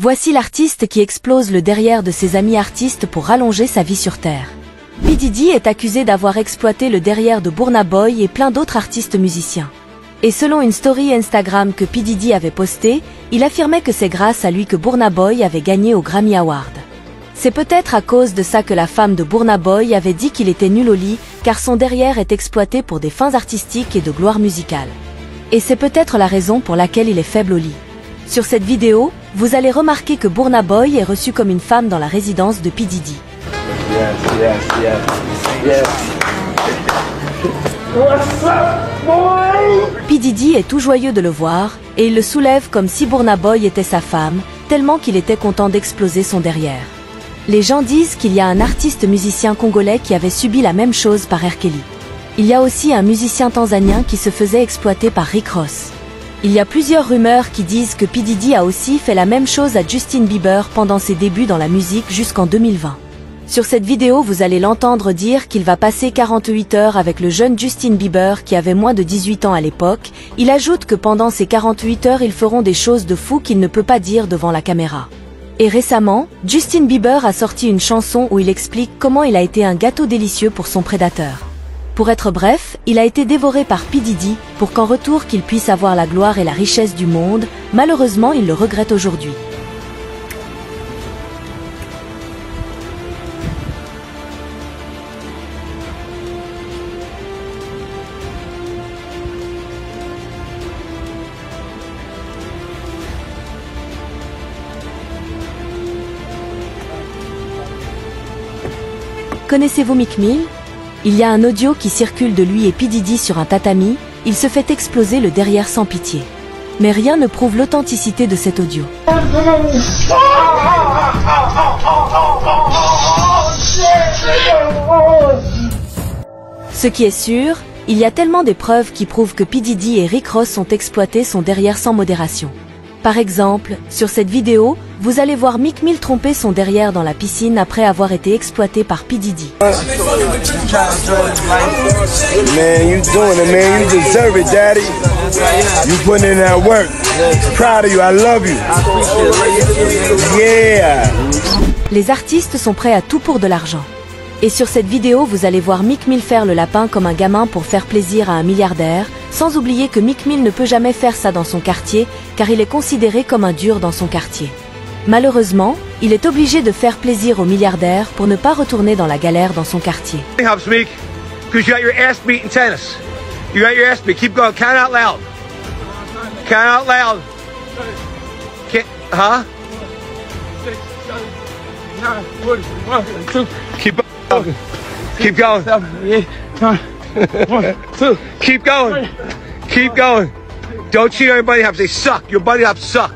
Voici l'artiste qui explose le derrière de ses amis artistes pour rallonger sa vie sur Terre. P. Diddy est accusé d'avoir exploité le derrière de Burna Boy et plein d'autres artistes musiciens. Et selon une story Instagram que P. Diddy avait postée, il affirmait que c'est grâce à lui que Burna Boy avait gagné au Grammy Award. C'est peut-être à cause de ça que la femme de Burna Boy avait dit qu'il était nul au lit, car son derrière est exploité pour des fins artistiques et de gloire musicale. Et c'est peut-être la raison pour laquelle il est faible au lit. Sur cette vidéo, vous allez remarquer que Burna Boy est reçu comme une femme dans la résidence de P. Diddy. What's up, boy? P. Diddy est tout joyeux de le voir, et il le soulève comme si Burna Boy était sa femme, tellement qu'il était content d'exploser son derrière. Les gens disent qu'il y a un artiste musicien congolais qui avait subi la même chose par R. Kelly. Il y a aussi un musicien tanzanien qui se faisait exploiter par Rick Ross. Il y a plusieurs rumeurs qui disent que P. Diddy a aussi fait la même chose à Justin Bieber pendant ses débuts dans la musique jusqu'en 2020. Sur cette vidéo, vous allez l'entendre dire qu'il va passer 48 heures avec le jeune Justin Bieber qui avait moins de 18 ans à l'époque. Il ajoute que pendant ces 48 heures, ils feront des choses de fou qu'il ne peut pas dire devant la caméra. Et récemment, Justin Bieber a sorti une chanson où il explique comment il a été un gâteau délicieux pour son prédateur. Pour être bref, il a été dévoré par P. Diddy, pour qu'en retour qu'il puisse avoir la gloire et la richesse du monde. Malheureusement, il le regrette aujourd'hui. Connaissez-vous Meek Mill? Il y a un audio qui circule de lui et P. Diddy sur un tatami, il se fait exploser le derrière sans pitié. Mais rien ne prouve l'authenticité de cet audio. Ce qui est sûr, il y a tellement des preuves qui prouvent que P. Diddy et Rick Ross ont exploité son derrière sans modération. Par exemple, sur cette vidéo, vous allez voir Meek Mill tromper son derrière dans la piscine après avoir été exploité par P. Diddy. Man, you doing it, man. You deserve it, daddy. You putting in that work. Proud of you. I love you. Yeah. Les artistes sont prêts à tout pour de l'argent. Et sur cette vidéo, vous allez voir Meek Mill faire le lapin comme un gamin pour faire plaisir à un milliardaire, sans oublier que Meek Mill ne peut jamais faire ça dans son quartier, car il est considéré comme un dur dans son quartier. Malheureusement, il est obligé de faire plaisir aux milliardaires pour ne pas retourner dans la galère dans son quartier. Helps Meek, because you got your ass beat in tennis. You got your ass beat. Keep going. Count out loud. Count out loud. Huh? 6, 7, 9, 1, 2. Keep going. Keep going. 7, 8, 9, 1, 2. Keep going. Keep going. Don't cheat on your buddy hops. They suck. Your buddy hops suck.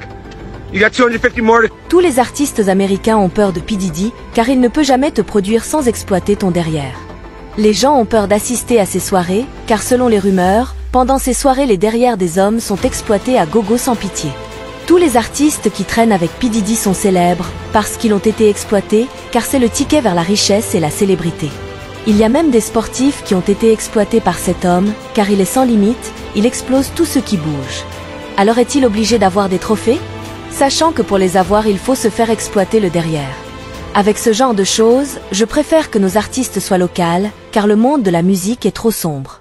You got 250 more to... Tous les artistes américains ont peur de P. Diddy, car il ne peut jamais te produire sans exploiter ton derrière. Les gens ont peur d'assister à ces soirées, car selon les rumeurs, pendant ces soirées les derrières des hommes sont exploités à gogo sans pitié. Tous les artistes qui traînent avec P. Diddy sont célèbres, parce qu'ils ont été exploités, car c'est le ticket vers la richesse et la célébrité. Il y a même des sportifs qui ont été exploités par cet homme, car il est sans limite, il explose tout ce qui bouge. Alors est-il obligé d'avoir des trophées? Sachant que pour les avoir, il faut se faire exploiter le derrière. Avec ce genre de choses, je préfère que nos artistes soient locaux, car le monde de la musique est trop sombre.